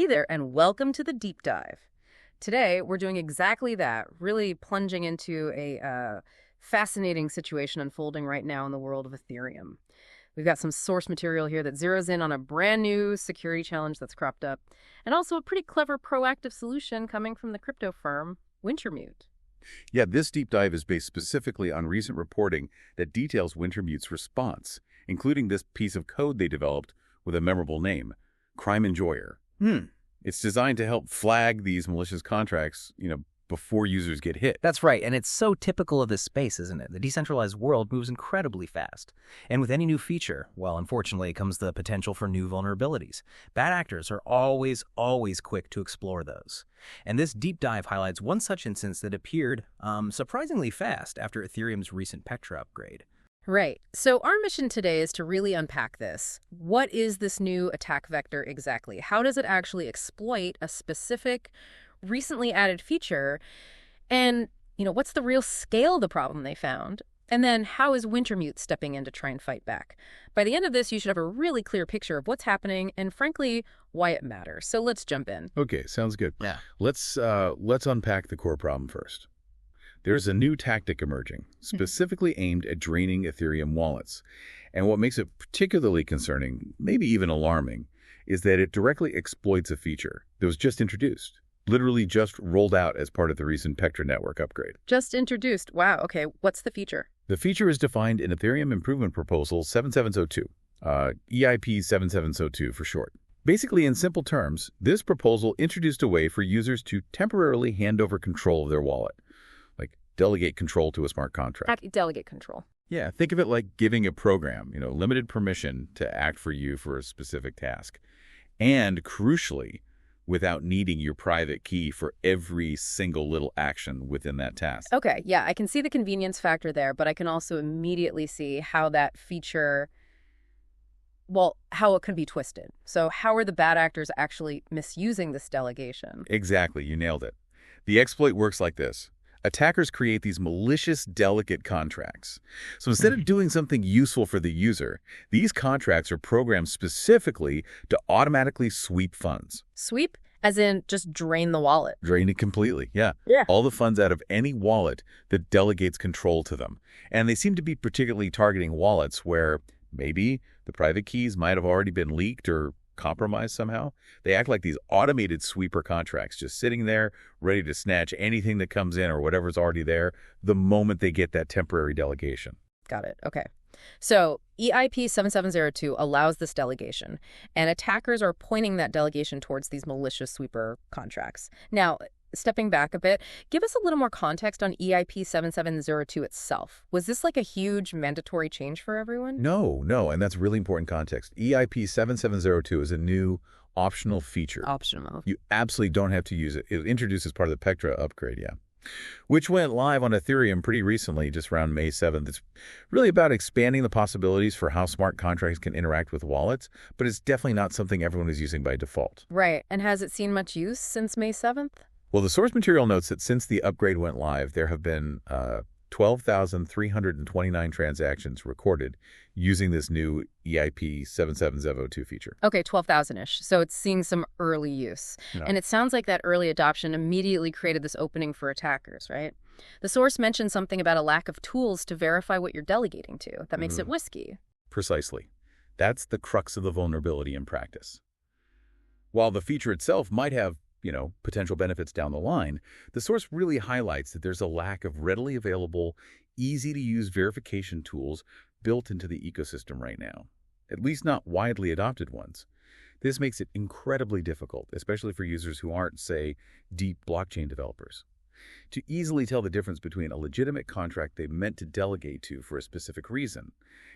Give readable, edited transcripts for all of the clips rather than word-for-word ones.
Hey there, and welcome to the deep dive. Today, we're doing exactly that, really plunging into a fascinating situation unfolding right now in the world of Ethereum. We've got some source material here that zeroes in on a brand new security challenge that's cropped up, and also a pretty clever proactive solution coming from the crypto firm Wintermute. Yeah, this deep dive is based specifically on recent reporting that details Wintermute's response, including this piece of code they developed with a memorable name, CrimeEnjoyor. It's designed to help flag these malicious contracts, before users get hit. That's right, and it's so typical of this space, isn't it? The decentralized world moves incredibly fast. And with any new feature, well, unfortunately, comes the potential for new vulnerabilities. Bad actors are always quick to explore those. And this deep dive highlights one such instance that appeared surprisingly fast after Ethereum's recent Pectra upgrade. Right. So our mission today is to really unpack this. What is this new attack vector exactly? How does it actually exploit a specific, recently added feature? And, what's the real scale of the problem they found? And then how is Wintermute stepping in to try and fight back? By the end of this, you should have a really clear picture of what's happening and, frankly, why it matters. So let's jump in. Okay, sounds good. Yeah. Let's unpack the core problem first. There's a new tactic emerging, specifically aimed at draining Ethereum wallets. And what makes it particularly concerning, maybe even alarming, is that it directly exploits a feature that was just introduced, literally just rolled out as part of the recent Pectra network upgrade. Just introduced. Wow. Okay. What's the feature? The feature is defined in Ethereum Improvement Proposal 7702, EIP-7702 for short. Basically, in simple terms, this proposal introduced a way for users to temporarily hand over control of their wallet. Delegate control to a smart contract. Delegate control. Yeah, think of it like giving a program, limited permission to act for you for a specific task. And crucially, without needing your private key for every single little action within that task. Okay, yeah, I can see the convenience factor there, but I can also immediately see how that feature, how it could be twisted. So how are the bad actors actually misusing this delegation? Exactly, you nailed it. The exploit works like this. Attackers create these malicious delegate contracts. So instead of doing something useful for the user, these contracts are programmed specifically to automatically sweep funds. Sweep? As in just drain the wallet? Drain it completely, yeah. Yeah. All the funds out of any wallet that delegates control to them. And they seem to be particularly targeting wallets where maybe the private keys might have already been leaked or compromised somehow. They act like these automated sweeper contracts, just sitting there, ready to snatch anything that comes in or whatever's already there the moment they get that temporary delegation. Got it. Okay. So EIP-7702 allows this delegation, and attackers are pointing that delegation towards these malicious sweeper contracts. Now, stepping back a bit, give us a little more context on EIP-7702 itself. Was this like a huge mandatory change for everyone? No, and that's really important context. EIP-7702 is a new optional feature. Optional. You absolutely don't have to use it. It was introduced as part of the Pectra upgrade, which went live on Ethereum pretty recently, just around May 7th. It's really about expanding the possibilities for how smart contracts can interact with wallets, but it's definitely not something everyone is using by default. Right. And has it seen much use since May 7th? Well, the source material notes that since the upgrade went live, there have been 12,329 transactions recorded using this new EIP-7702 feature. Okay, 12,000-ish. So it's seeing some early use. No. And it sounds like that early adoption immediately created this opening for attackers, right? The source mentioned something about a lack of tools to verify what you're delegating to. That makes it risky. Precisely. That's the crux of the vulnerability in practice. While the feature itself might have potential benefits down the line, the source really highlights that there's a lack of readily available, easy-to-use verification tools built into the ecosystem right now, at least not widely adopted ones. This makes it incredibly difficult, especially for users who aren't, say, deep blockchain developers, to easily tell the difference between a legitimate contract they meant to delegate to for a specific reason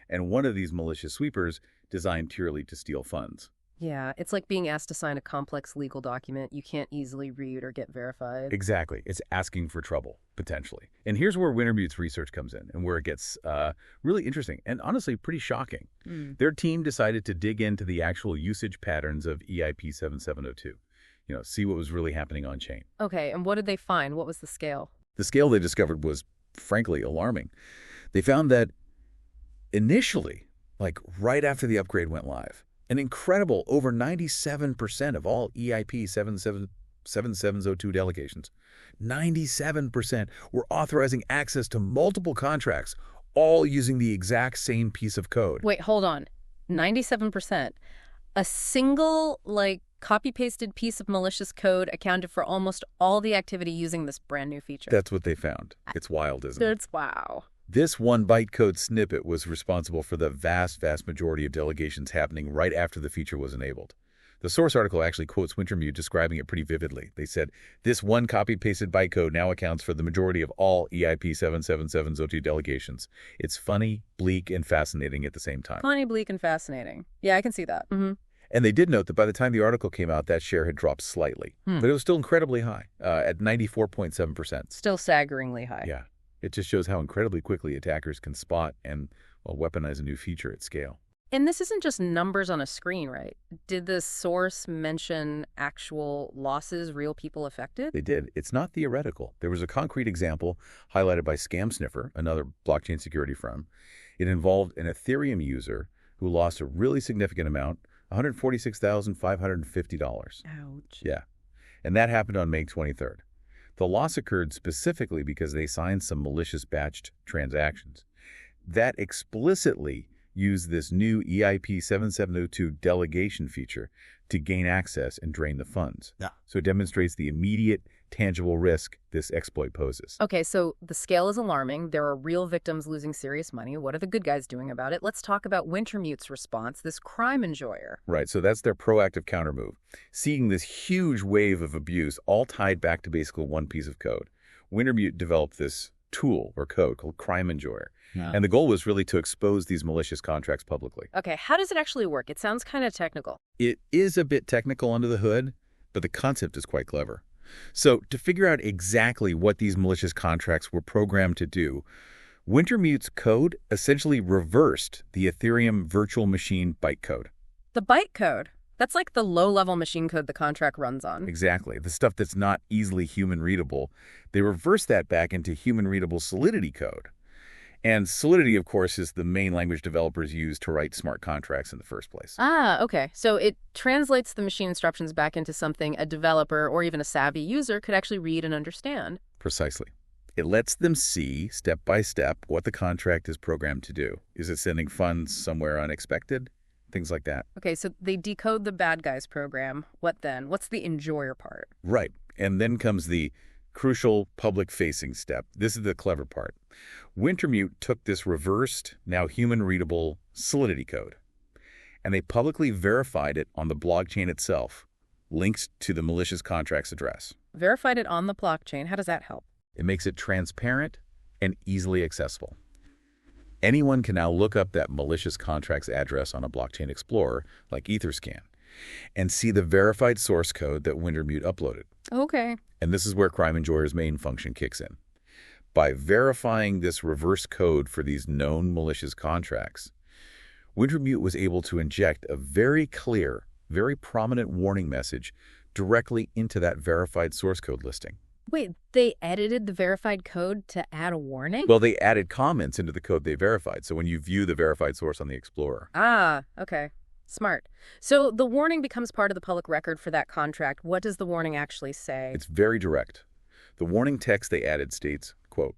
and one of these malicious sweepers designed purely to steal funds. Yeah, it's like being asked to sign a complex legal document you can't easily read or get verified. Exactly. It's asking for trouble, potentially. And here's where Wintermute's research comes in and where it gets really interesting and honestly pretty shocking. Their team decided to dig into the actual usage patterns of EIP-7702, see what was really happening on chain. Okay, and what did they find? What was the scale? The scale they discovered was, frankly, alarming. They found that initially, like right after the upgrade went live, An incredible over 97% of all EIP-7702 delegations, 97% were authorizing access to multiple contracts, all using the exact same piece of code. Wait, hold on. 97%. A single, copy-pasted piece of malicious code accounted for almost all the activity using this brand new feature. That's what they found. It's wild, isn't it? That's wow. This one bytecode snippet was responsible for the vast majority of delegations happening right after the feature was enabled. The source article actually quotes Wintermute describing it pretty vividly. They said, this one copy-pasted bytecode now accounts for the majority of all EIP-7702 delegations. It's funny, bleak, and fascinating at the same time. Funny, bleak, and fascinating. Yeah, I can see that. Mm-hmm. And they did note that by the time the article came out, that share had dropped slightly. But it was still incredibly high, at 94.7%. Still staggeringly high. Yeah. It just shows how incredibly quickly attackers can spot and, weaponize a new feature at scale. And this isn't just numbers on a screen, right? Did the source mention actual losses, real people affected? They did. It's not theoretical. There was a concrete example highlighted by Scam Sniffer, another blockchain security firm. It involved an Ethereum user who lost a really significant amount, $146,550. Ouch. Yeah. And that happened on May 23rd. The loss occurred specifically because they signed some malicious batched transactions. That explicitly used this new EIP-7702 delegation feature to gain access and drain the funds. Yeah. So it demonstrates the immediate, tangible risk this exploit poses. Okay, so the scale is alarming. There are real victims losing serious money. What are the good guys doing about it? Let's talk about Wintermute's response, this CrimeEnjoyor. Right, so that's their proactive countermove. Seeing this huge wave of abuse all tied back to basically one piece of code, Wintermute developed this tool or code called CrimeEnjoyor. Yeah. And the goal was really to expose these malicious contracts publicly. Okay, how does it actually work? It sounds kind of technical. It is a bit technical under the hood, but the concept is quite clever. So to figure out exactly what these malicious contracts were programmed to do, Wintermute's code essentially reversed the Ethereum virtual machine bytecode. The bytecode? That's like the low-level machine code the contract runs on. Exactly. The stuff that's not easily human-readable. They reversed that back into human-readable Solidity code. And Solidity, of course, is the main language developers use to write smart contracts in the first place. Ah, okay. So it translates the machine instructions back into something a developer or even a savvy user could actually read and understand. Precisely. It lets them see, step by step, what the contract is programmed to do. Is it sending funds somewhere unexpected? Things like that. Okay, so they decode the bad guys program. What then? What's the enjoyer part? Right. And then comes the crucial public-facing step. This is the clever part. Wintermute took this reversed, now human-readable Solidity code, and they publicly verified it on the blockchain itself, linked to the malicious contract's address. Verified it on the blockchain. How does that help? It makes it transparent and easily accessible. Anyone can now look up that malicious contract's address on a blockchain explorer, like Etherscan, and see the verified source code that Wintermute uploaded. Okay. And this is where CrimeEnjoyer's main function kicks in. By verifying this reverse code for these known malicious contracts, Wintermute was able to inject a very clear, very prominent warning message directly into that verified source code listing. Wait, they edited the verified code to add a warning? Well, they added comments into the code they verified, so when you view the verified source on the Explorer. Ah, okay. Smart. So the warning becomes part of the public record for that contract. What does the warning actually say? It's very direct. The warning text they added states, quote,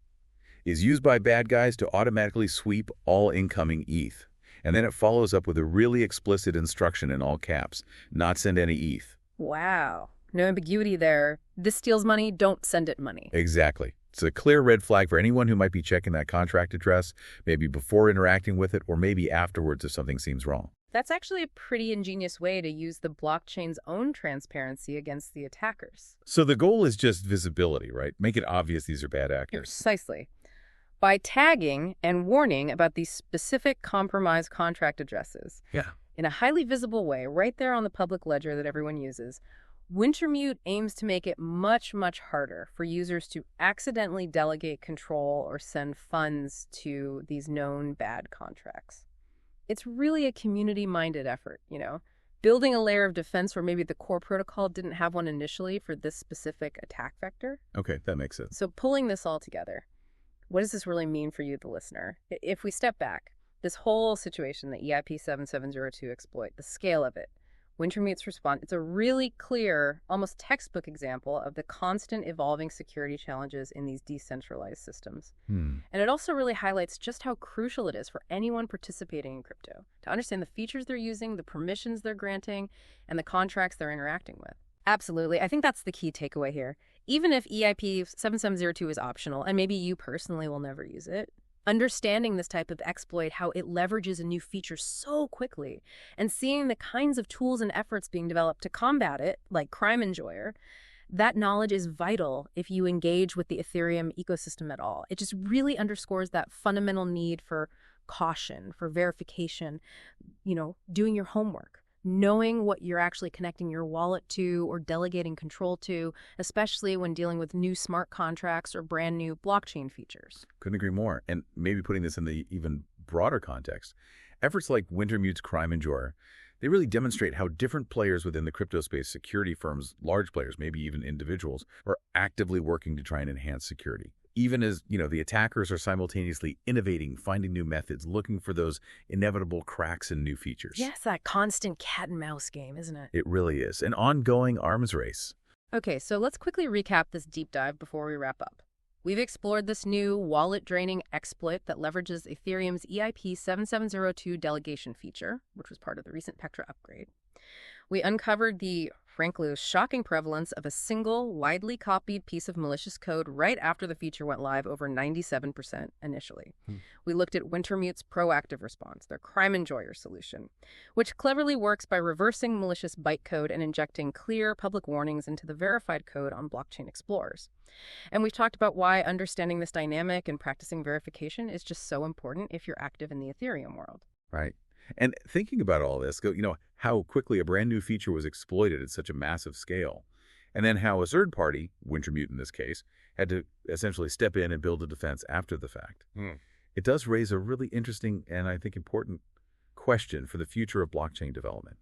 is used by bad guys to automatically sweep all incoming ETH. And then it follows up with a really explicit instruction in all caps, not send any ETH. Wow. No ambiguity there. This steals money, don't send it money. Exactly. It's a clear red flag for anyone who might be checking that contract address, maybe before interacting with it, or maybe afterwards if something seems wrong. That's actually a pretty ingenious way to use the blockchain's own transparency against the attackers. So the goal is just visibility, right? Make it obvious these are bad actors. Precisely. By tagging and warning about these specific compromised contract addresses in a highly visible way, right there on the public ledger that everyone uses, Wintermute aims to make it much, much harder for users to accidentally delegate control or send funds to these known bad contracts. It's really a community-minded effort, building a layer of defense where maybe the core protocol didn't have one initially for this specific attack vector. Okay, that makes sense. So pulling this all together, what does this really mean for you, the listener? If we step back, This whole situation, the EIP-7702 exploit, the scale of it, Wintermute's response, it's a really clear, almost textbook example of the constant evolving security challenges in these decentralized systems. And it also really highlights just how crucial it is for anyone participating in crypto to understand the features they're using, the permissions they're granting, and the contracts they're interacting with. Absolutely. I think that's the key takeaway here. Even if EIP-7702 is optional, and maybe you personally will never use it, understanding this type of exploit, how it leverages a new feature so quickly, and seeing the kinds of tools and efforts being developed to combat it, like CrimeEnjoyor, that knowledge is vital if you engage with the Ethereum ecosystem at all. It just really underscores that fundamental need for caution, for verification, doing your homework, knowing what you're actually connecting your wallet to or delegating control to, especially when dealing with new smart contracts or brand new blockchain features. Couldn't agree more. And maybe putting this in the even broader context, efforts like Wintermute's CrimeEnjoyor, they really demonstrate how different players within the crypto space, security firms, large players, maybe even individuals, are actively working to try and enhance security. Even as, the attackers are simultaneously innovating, finding new methods, looking for those inevitable cracks and new features. Yes, that constant cat and mouse game, isn't it? It really is. An ongoing arms race. Okay, so let's quickly recap this deep dive before we wrap up. We've explored this new wallet-draining exploit that leverages Ethereum's EIP-7702 delegation feature, which was part of the recent Pectra upgrade. We uncovered the, frankly, shocking prevalence of a single, widely copied piece of malicious code right after the feature went live, over 97% initially. We looked at Wintermute's proactive response, their CrimeEnjoyor solution, which cleverly works by reversing malicious bytecode and injecting clear public warnings into the verified code on blockchain explorers. And we've talked about why understanding this dynamic and practicing verification is just so important if you're active in the Ethereum world. Right. And thinking about all this, how quickly a brand new feature was exploited at such a massive scale, and then how a third party, Wintermute in this case, had to essentially step in and build a defense after the fact. It does raise a really interesting and I think important question for the future of blockchain development.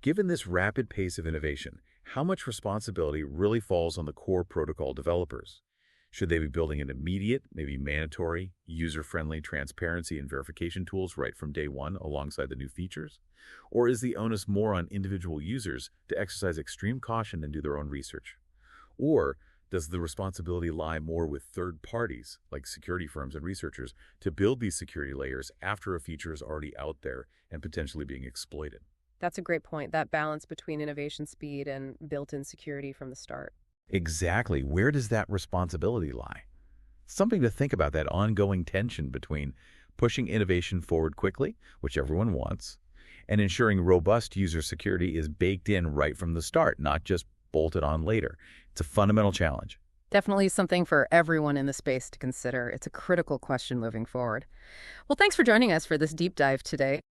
Given this rapid pace of innovation, how much responsibility really falls on the core protocol developers? Should they be building an immediate, maybe mandatory, user-friendly transparency and verification tools right from day one alongside the new features? Or is the onus more on individual users to exercise extreme caution and do their own research? Or does the responsibility lie more with third parties, like security firms and researchers, to build these security layers after a feature is already out there and potentially being exploited? That's a great point, that balance between innovation speed and built-in security from the start. Exactly. Where does that responsibility lie? Something to think about, that ongoing tension between pushing innovation forward quickly, which everyone wants, and ensuring robust user security is baked in right from the start, not just bolted on later. It's a fundamental challenge. Definitely something for everyone in the space to consider. It's a critical question moving forward. Well, thanks for joining us for this deep dive today.